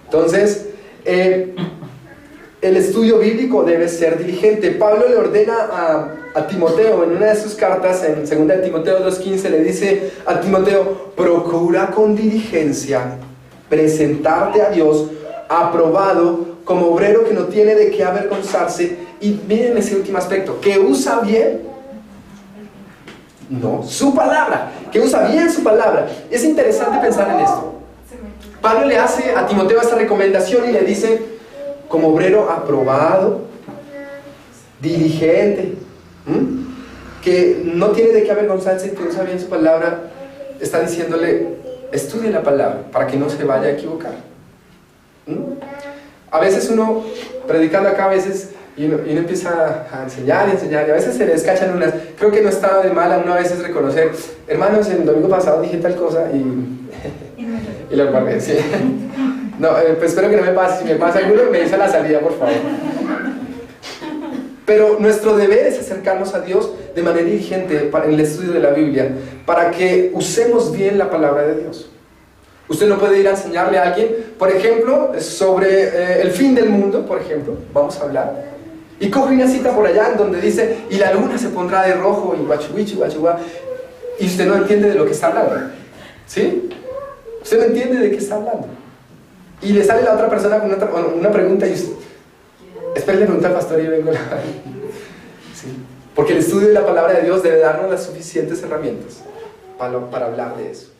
Entonces, el estudio bíblico debe ser diligente. Pablo le ordena a Timoteo en una de sus cartas, en 2 Timoteo 2:15, le dice a Timoteo, procura con diligencia presentarte a Dios aprobado como obrero que no tiene de qué avergonzarse. Y miren ese último aspecto, que usa bien su palabra, que usa bien su palabra. Es interesante pensar en esto. Pablo le hace a Timoteo esta recomendación y le dice, como obrero aprobado, diligente, que no tiene de qué avergonzarse, que usa bien su palabra. Está diciéndole, Estudie la palabra para que no se vaya a equivocar. ¿Mm? A veces uno, predicando acá, y uno empieza a enseñar y enseñar, y a veces se le descachan unas. Creo que no está de mal a uno a veces reconocer, hermanos, el domingo pasado dije tal cosa y lo guardé, sí. No, pues espero que no me pase. Si me pasa alguno, me dice a la salida, por favor. Pero nuestro deber es acercarnos a Dios de manera diligente en el estudio de la Biblia, para que usemos bien la palabra de Dios. Usted no puede ir a enseñarle a alguien, por ejemplo, sobre el fin del mundo, por ejemplo, vamos a hablar, y coge una cita por allá en donde dice, y la luna se pondrá de rojo, y guachuichi, guachuá, y usted no entiende de lo que está hablando, ¿sí? Usted no entiende de qué está hablando. Y le sale la otra persona con una pregunta y usted, espere, le pregunta al pastor y vengo a la... ¿Sí? Porque el estudio de la palabra de Dios debe darnos las suficientes herramientas para hablar de eso.